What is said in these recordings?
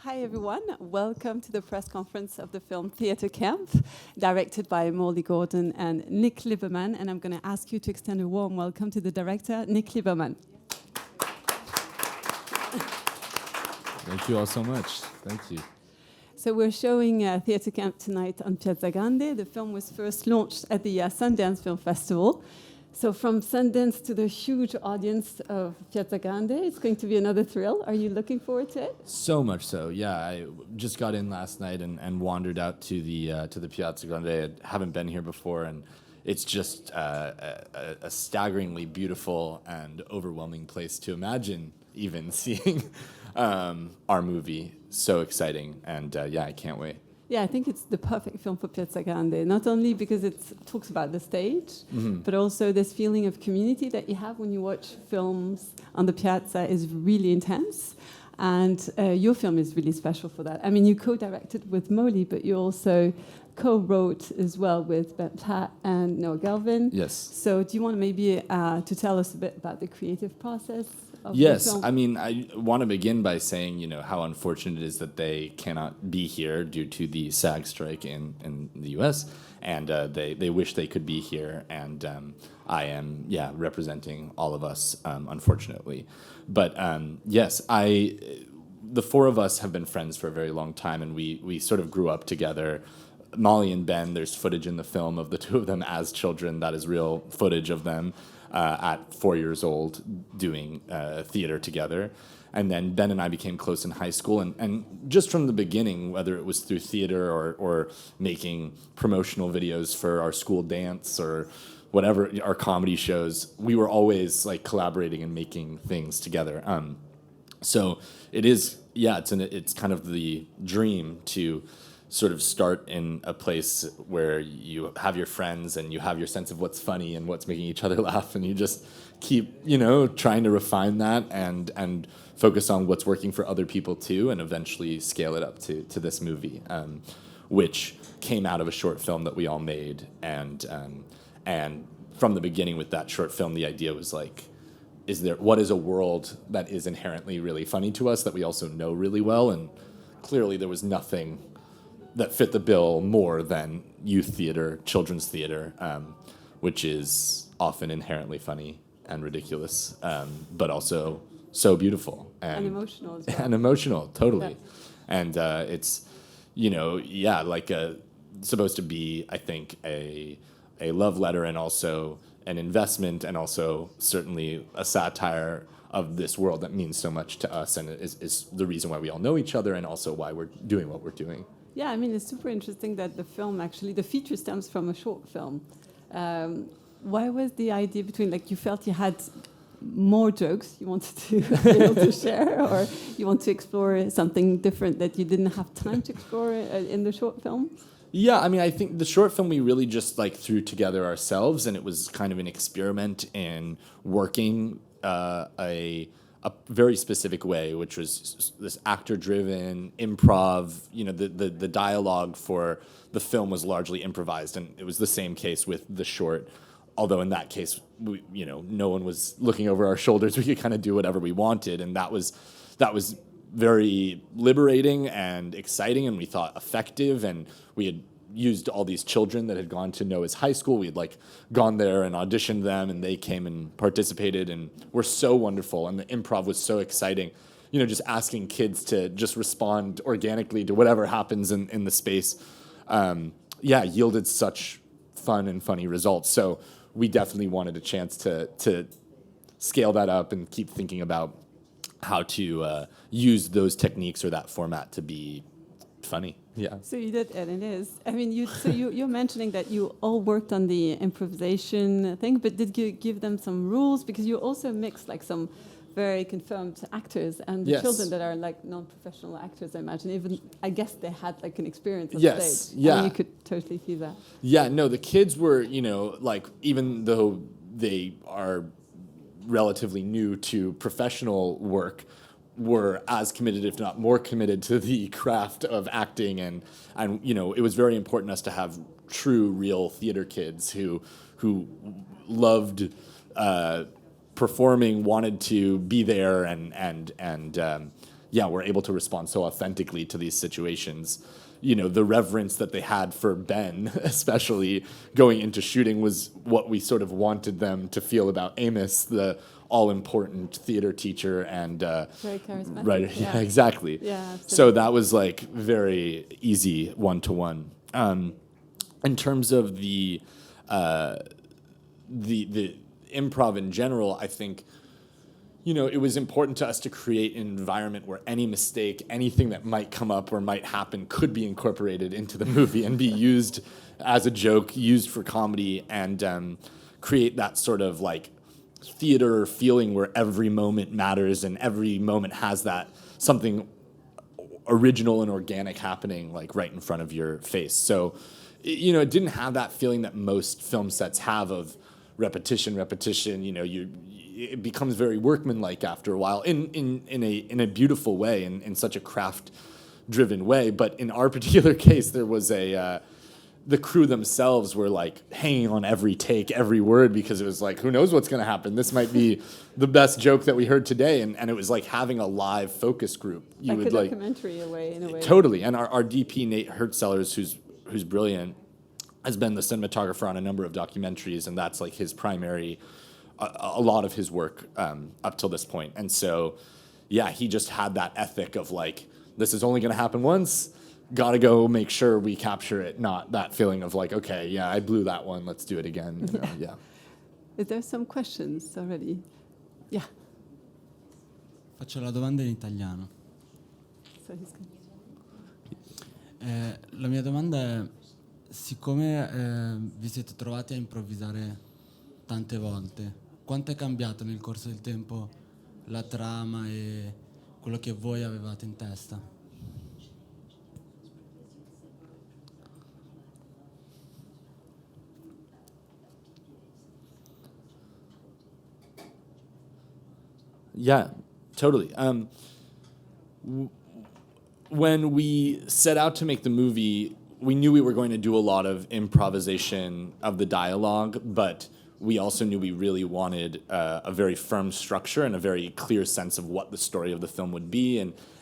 Hi everyone, welcome to the press conference of the film Theatre Camp, directed by Molly Gordon and Nick Lieberman, and I'm going to ask you to extend a warm welcome to the director, Nick Lieberman. Thank you all so much. Thank you. So we're showing Theatre Camp tonight on Piazza Grande. The film was first launched at the Sundance Film Festival. So from Sundance to the huge audience of Piazza Grande, it's going to be another thrill. Are you looking forward to it? So much so. Yeah, I just got in last night and wandered out to the Piazza Grande. I haven't been here before, and it's just a staggeringly beautiful and overwhelming place to imagine even seeing our movie. So exciting, and yeah, I can't wait. Yeah, I think it's the perfect film for Piazza Grande, not only because it talks about the stage, but also this feeling of community that you have when you watch films on the piazza is really intense. And your film is really special for that. I mean, you co-directed with Molly, but you also co-wrote as well with Ben Platt and Noah Galvin. Yes. So do you want maybe to tell us a bit about the creative process? Yes, I mean, I want to begin by saying, how unfortunate it is that they cannot be here due to the SAG strike in the U.S., and they wish they could be here, and I am, representing all of us, unfortunately. But yes, the four of us have been friends for a very long time, and we sort of grew up together. Molly and Ben, there's footage in the film of the two of them as children. That is real footage of them at 4 years old doing theater together. And then Ben and I became close in high school. And just from the beginning, whether it was through theater or making promotional videos for our school dance or whatever, our comedy shows, we were always like collaborating and making things together. So it is, it's kind of the dream to sort of start in a place where you have your friends and you have your sense of what's funny and what's making each other laugh, and you just keep, trying to refine that and focus on what's working for other people too, and eventually scale it up to this movie, which came out of a short film that we all made. And from the beginning with that short film, the idea was like, what is a world that is inherently really funny to us that we also know really well? And clearly there was nothing that fit the bill more than youth theater, children's theater, which is often inherently funny and ridiculous, but also so beautiful. And emotional as well. And emotional, totally. Yeah. And it's, supposed to be, I think, a love letter and also an investment and also certainly a satire of this world that means so much to us and is the reason why we all know each other and also why we're doing what we're doing. Yeah, I mean, it's super interesting that the feature stems from a short film. Why was the idea you felt you had more jokes you wanted to be able to share, or you want to explore something different that you didn't have time to explore in the short film? Yeah, I mean, I think the short film we really just threw together ourselves, and it was kind of an experiment in working a very specific way, which was this actor-driven improv. The dialogue for the film was largely improvised, and it was the same case with the short. Although in that case, no one was looking over our shoulders. We could kind of do whatever we wanted, and that was very liberating and exciting, and we thought effective. And we had used all these children that had gone to Noah's high school. We had gone there and auditioned them, and they came and participated and were so wonderful. And the improv was so exciting, just asking kids to just respond organically to whatever happens in the space. Yielded such fun and funny results. So we definitely wanted a chance to scale that up and keep thinking about how to use those techniques or that format to be funny. Yeah. So you did, and it is. I mean, you're mentioning that you all worked on the improvisation thing, but did you give them some rules? Because you also mixed some very confirmed actors and the children that are non-professional actors. I imagine even I guess they had an experience on stage. Yeah. And you could totally see that. Yeah. No, the kids were even though they are relatively new to professional work, were as committed, if not more committed, to the craft of acting, and it was very important to us to have true, real theater kids who loved performing, wanted to be there, and were able to respond so authentically to these situations. You know, the reverence that they had for Ben, especially going into shooting, was what we sort of wanted them to feel about Amos, the all-important theater teacher and very charismatic. writer. Yeah, exactly. Yeah, absolutely. So that was like very easy one-to-one. In terms of the improv in general, I think, you know, it was important to us to create an environment where any mistake, anything that might come up or might happen could be incorporated into the movie and be used as a joke, used for comedy, and create that sort of like theater feeling where every moment matters and every moment has that something original and organic happening like right in front of your face. So, you know, it didn't have that feeling that most film sets have of repetition, you know, it becomes very workmanlike after a while in a beautiful way, in such a craft-driven way. But in our particular case, there was the crew themselves were like hanging on every take, every word, because it was like, who knows what's going to happen? This might be the best joke that we heard today. And it was like having a live focus group. You like would a documentary in a way. Totally. And our DP, Nate Hertzellers, who's brilliant, has been the cinematographer on a number of documentaries, and that's like his primary, a lot of his work up till this point. And so, yeah, he just had that ethic of like, this is only going to happen once, got to go make sure we capture it, not that feeling of like, okay, yeah, I blew that one, let's do it again. You know? Yeah. Is there some questions already? Yeah. Faccio la domanda in italiano. So he's good. La mia domanda è, siccome vi siete trovati a improvvisare tante volte, quanto è cambiato nel corso del tempo la trama e quello che voi avevate in testa? Yeah, totally. When we set out to make the movie, we knew we were going to do a lot of improvisation of the dialogue, but we also knew we really wanted a very firm structure and a very clear sense of what the story of the film would be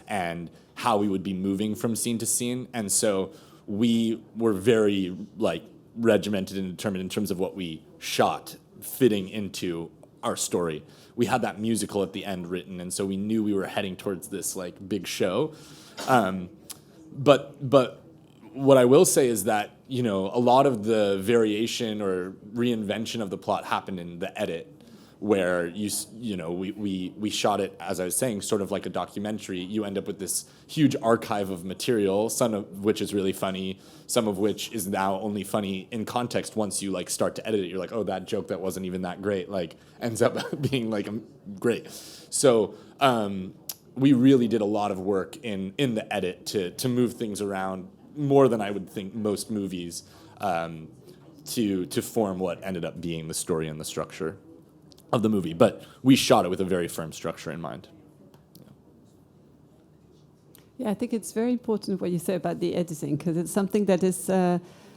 and how we would be moving from scene to scene. And so we were very like regimented and determined in terms of what we shot fitting into our story. We had that musical at the end written, and so we knew we were heading towards this like big show. But what I will say is that, you know, a lot of the variation or reinvention of the plot happened in the edit, where you know we shot it, as I was saying, sort of like a documentary. You end up with this huge archive of material, some of which is really funny, some of which is now only funny in context once you like start to edit it. You're like, oh, that joke that wasn't even that great like ends up being like great. So we really did a lot of work in the edit to move things around more than I would think most movies to form what ended up being the story and the structure of the movie. But we shot it with a very firm structure in mind. Yeah, I think it's very important what you say about the editing, because it's something that is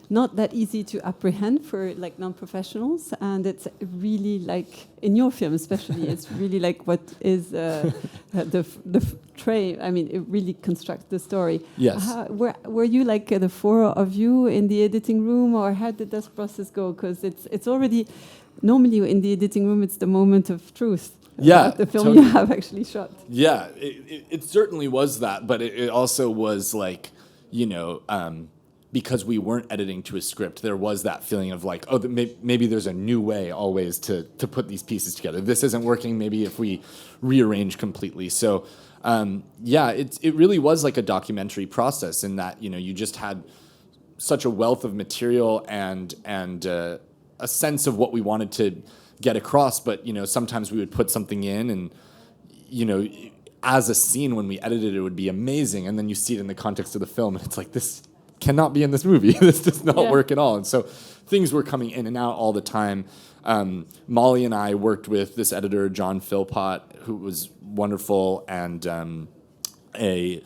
not that easy to apprehend for like non-professionals, and it's really like in your film especially, it's really like what is the tray. I mean, it really constructs the story. Yes. Were you like the four of you in the editing room, or how did this process go? Because it's already normally in the editing room, it's the moment of truth. Yeah, the film totally. you have actually shot. Yeah, it certainly was that, but it also was like, you know, because we weren't editing to a script, there was that feeling of like, oh, maybe there's a new way always to put these pieces together. This isn't working, maybe if we rearrange completely. So, yeah, it really was like a documentary process in that, you know, you just had such a wealth of material and a sense of what we wanted to get across, but, you know, sometimes we would put something in and, you know, as a scene when we edited it would be amazing, and then you see it in the context of the film and it's like, this cannot be in this movie. This does not work at all. And so things were coming in and out all the time. Molly and I worked with this editor, John Philpott, who was wonderful, and we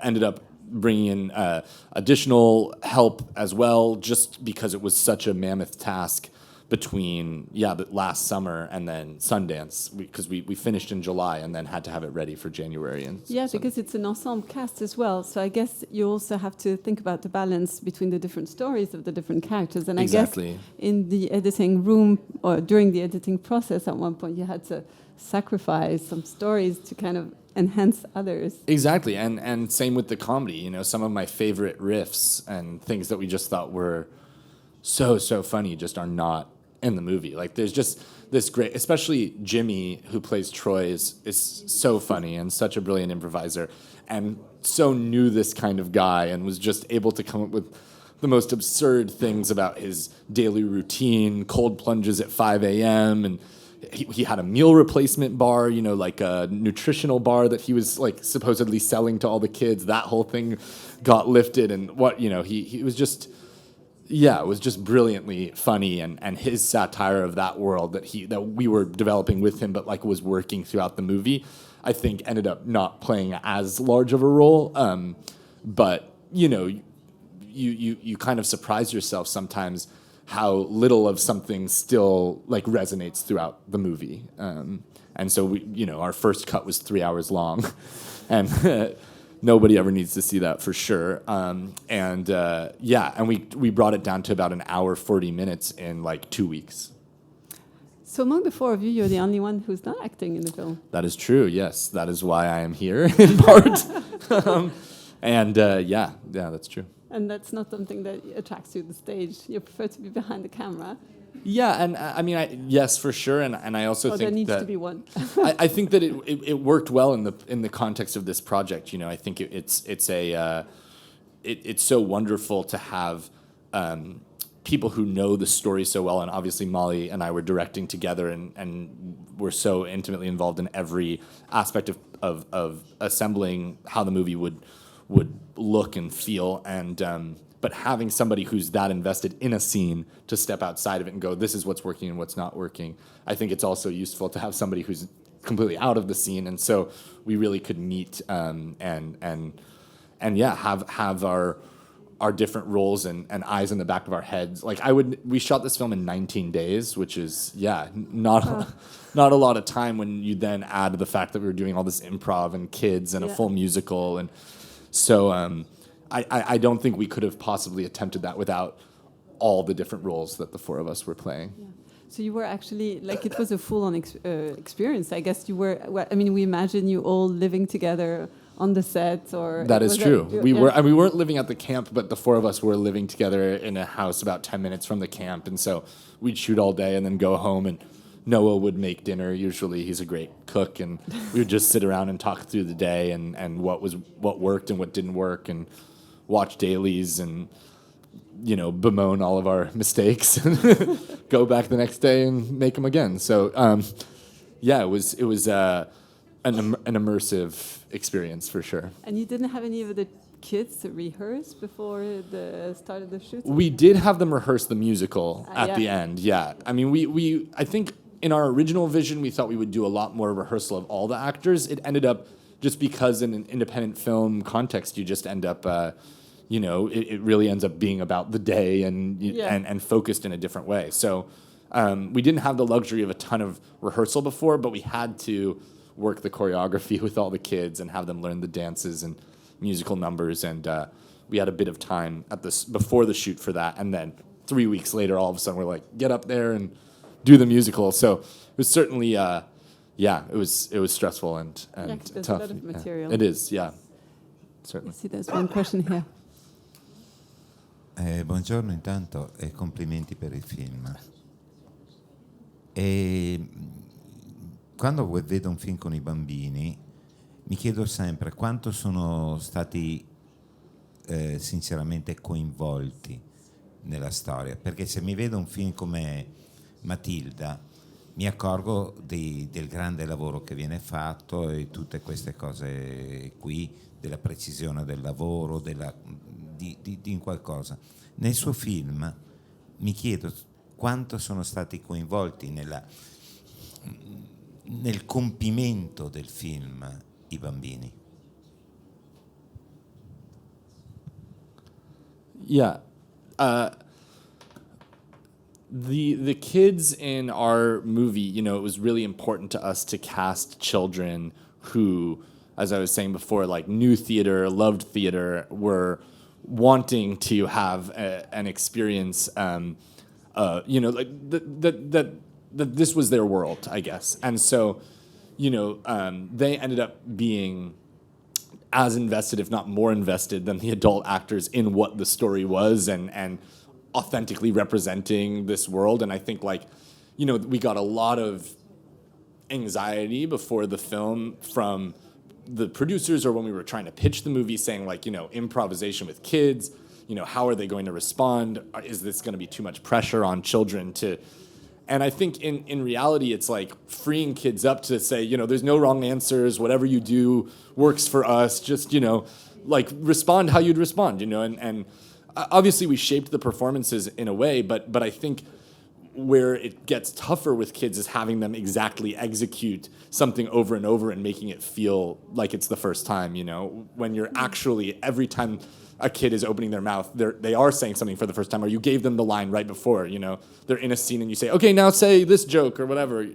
ended up bringing in additional help as well, just because it was such a mammoth task. between the last summer and then Sundance, because we finished in July and then had to have it ready for January. And because it's an ensemble cast as well. So I guess you also have to think about the balance between the different stories of the different characters. And Exactly. I guess in the editing room or during the editing process, at one point you had to sacrifice some stories to kind of enhance others. Exactly, and same with the comedy. You know, some of my favorite riffs and things that we just thought were so funny just are not in the movie. Like, there's just this great, especially Jimmy, who plays Troy, is so funny and such a brilliant improviser, and so knew this kind of guy and was just able to come up with the most absurd things about his daily routine, cold plunges at 5 a.m., and he had a meal replacement bar, you know, like a nutritional bar that he was like supposedly selling to all the kids. That whole thing got lifted, and he was just, it was just brilliantly funny, and his satire of that world that we were developing with him, but like was working throughout the movie, I think ended up not playing as large of a role. But you know, you kind of surprise yourself sometimes how little of something still like resonates throughout the movie. And so our first cut was 3 hours long, and nobody ever needs to see that for sure. And we brought it down to about an hour 40 minutes in like 2 weeks. So among the four of you, you're the only one who's not acting in the film. That is true. Yes, that is why I am here in part. That's true. And that's not something that attracts you to the stage. You prefer to be behind the camera. Yeah, and I mean, yes, for sure, and I also think there needs that to be one. I think that it worked well in the context of this project. You know, I think it's so wonderful to have people who know the story so well, and obviously Molly and I were directing together, and we're so intimately involved in every aspect of assembling how the movie would look and feel, and but having somebody who's that invested in a scene to step outside of it and go, this is what's working and what's not working. I think it's also useful to have somebody who's completely out of the scene, and so we really could meet have our different roles and eyes in the back of our heads. Like we shot this film in 19 days, which is not a lot of time when you then add the fact that we were doing all this improv and kids and a full musical. And so I don't think we could have possibly attempted that without all the different roles that the four of us were playing. Yeah. So you were actually, like, it was a full-on experience. I guess you were, we imagine you all living together on the set, or... That is true. We weren't living at the camp, but the four of us were living together in a house about 10 minutes from the camp. And so we'd shoot all day and then go home, and Noah would make dinner. Usually he's a great cook, and we would just sit around and talk through the day and what worked and what didn't work, and watch dailies and, bemoan all of our mistakes and go back the next day and make them again. So, it was an immersive experience for sure. And you didn't have any of the kids to rehearse before the start of the shoot? We did have them rehearse the musical at the end. Yeah, I mean, I think in our original vision we thought we would do a lot more rehearsal of all the actors. It ended up, just because in an independent film context, you just end up, it really ends up being about the day and focused in a different way. So we didn't have the luxury of a ton of rehearsal before, but we had to work the choreography with all the kids and have them learn the dances and musical numbers. And we had a bit of time before the shoot for that. And then 3 weeks later, all of a sudden, we're like, get up there and do the musical. So it was certainly, it was stressful and there's tough. a lot of material. It is, certainly. I see there's one question here. Buongiorno intanto e complimenti per il film. Quando vedo un film con i bambini mi chiedo sempre quanto sono stati sinceramente coinvolti nella storia, perché se mi vedo un film come Matilda mi accorgo del grande lavoro che viene fatto e tutte queste cose qui, della precisione del lavoro, di qualcosa. Nel suo film mi chiedo quanto sono stati coinvolti nel compimento del film i bambini. the kids in our movie, you know, it was really important to us to cast children who, as I was saying before, like knew theater, loved theater, were wanting to have an experience, you know, like that this was their world, I guess. And so, you know, they ended up being as invested, if not more invested, than the adult actors in what the story was and authentically representing this world. And I think, like, you know, we got a lot of anxiety before the film from the producers, or when we were trying to pitch the movie, saying, like, you know, improvisation with kids, you know, how are they going to respond? Is this going to be too much pressure on children to... And I think in reality, it's like freeing kids up to say, you know, there's no wrong answers. Whatever you do works for us. Just, you know, like respond how you'd respond, you know. And obviously we shaped the performances in a way, but I think where it gets tougher with kids is having them exactly execute something over and over and making it feel like it's the first time, you know, when you're actually, every time a kid is opening their mouth, they are saying something for the first time, or you gave them the line right before, you know, they're in a scene and you say, okay, now say this joke or whatever.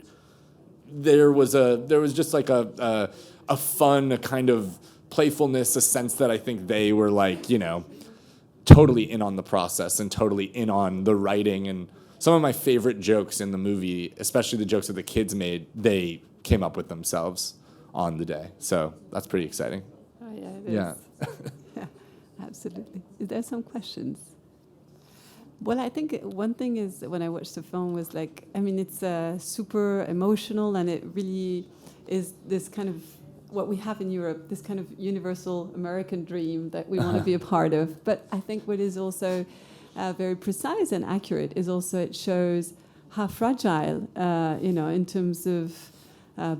There was just like a fun, a kind of playfulness, a sense that I think they were like, you know, totally in on the process and totally in on the writing. And some of my favorite jokes in the movie, especially the jokes that the kids made, they came up with themselves on the day. So that's pretty exciting. Oh, yeah, it is. Yeah. Yeah, absolutely. Is there some questions? Well, I think one thing is when I watched the film was like, I mean, it's super emotional, and it really is this kind of what we have in Europe, this kind of universal American dream that we want to be a part of. But I think what is also very precise and accurate is also it shows how fragile, you know, in terms of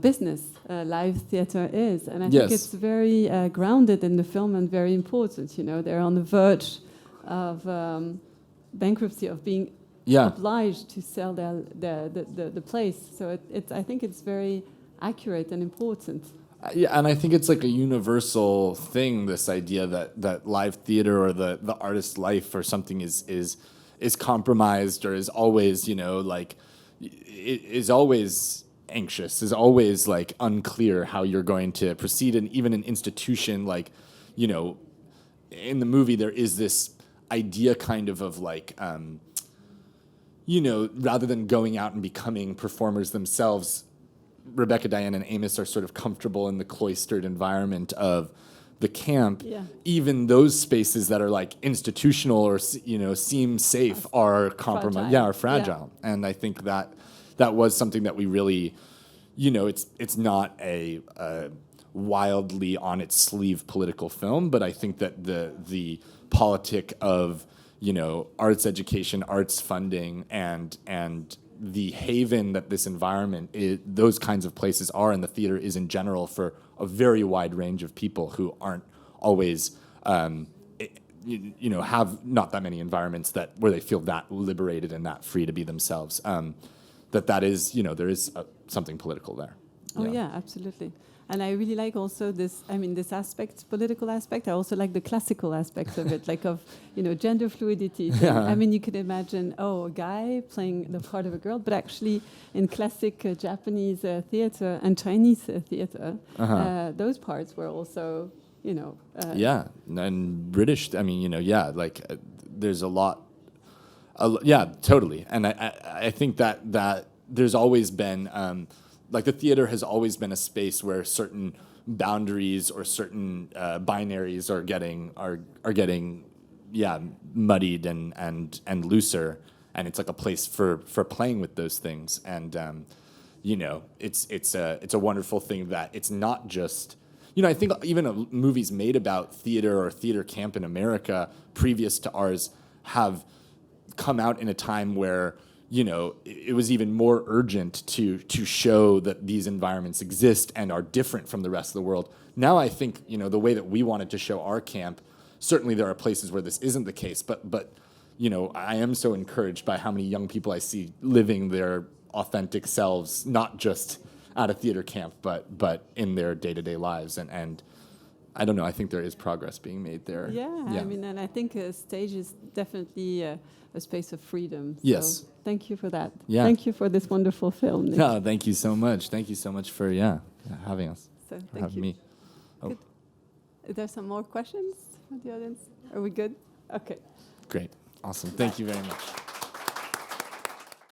business, live theater is. And I think it's very grounded in the film and very important. You know, they're on the verge of bankruptcy, of being obliged to sell the place. So I think it's very accurate and important. Yeah, and I think it's like a universal thing, this idea that live theater or the artist's life or something is compromised, or is always, you know, like, is always anxious, is always like unclear how you're going to proceed. And even an institution like, you know, in the movie there is this idea kind of like, you know, rather than going out and becoming performers themselves, Rebecca, Diane, and Amos are sort of comfortable in the cloistered environment of the camp. Yeah. Even those spaces that are like institutional or, you know, seem safe are compromised. Yeah, are fragile. Yeah. And I think that was something that we really, you know, it's not a wildly on its sleeve political film, but I think that the politic of, you know, arts education, arts funding, and the haven that this environment is, those kinds of places are, and the theater is in general, for a very wide range of people who aren't always, you know, have not that many environments where they feel that liberated and that free to be themselves. That is, you know, there is something political there. Oh yeah, absolutely. And I really like also this, I mean, this aspect, political aspect. I also like the classical aspects of it, like of, you know, gender fluidity. Yeah. I mean, you could imagine, a guy playing the part of a girl, but actually in classic Japanese theater and Chinese theater, those parts were also, you know... yeah, and British, I mean, you know, yeah, like there's a lot, yeah, totally. And I think that there's always been... like the theater has always been a space where certain boundaries or certain binaries are getting muddied and looser, and it's like a place for playing with those things. And you know, it's a wonderful thing that it's not just, you know, I think even movies made about theater or theater camp in America previous to ours have come out in a time where, you know, it was even more urgent to show that these environments exist and are different from the rest of the world. Now I think, you know, the way that we wanted to show our camp, certainly there are places where this isn't the case, but you know, I am so encouraged by how many young people I see living their authentic selves, not just at a theater camp, but in their day-to-day lives. And I don't know. I think there is progress being made there. Yeah, I mean, and I think a stage is definitely a space of freedom. So Yes. thank you for that. Yeah. Thank you for this wonderful film, Nick. No, thank you so much. Thank you so much for having us. So For thank having you. me. Oh, Good. Is there some more questions from the audience? Are we good? Okay. great. Awesome. Thank you very much.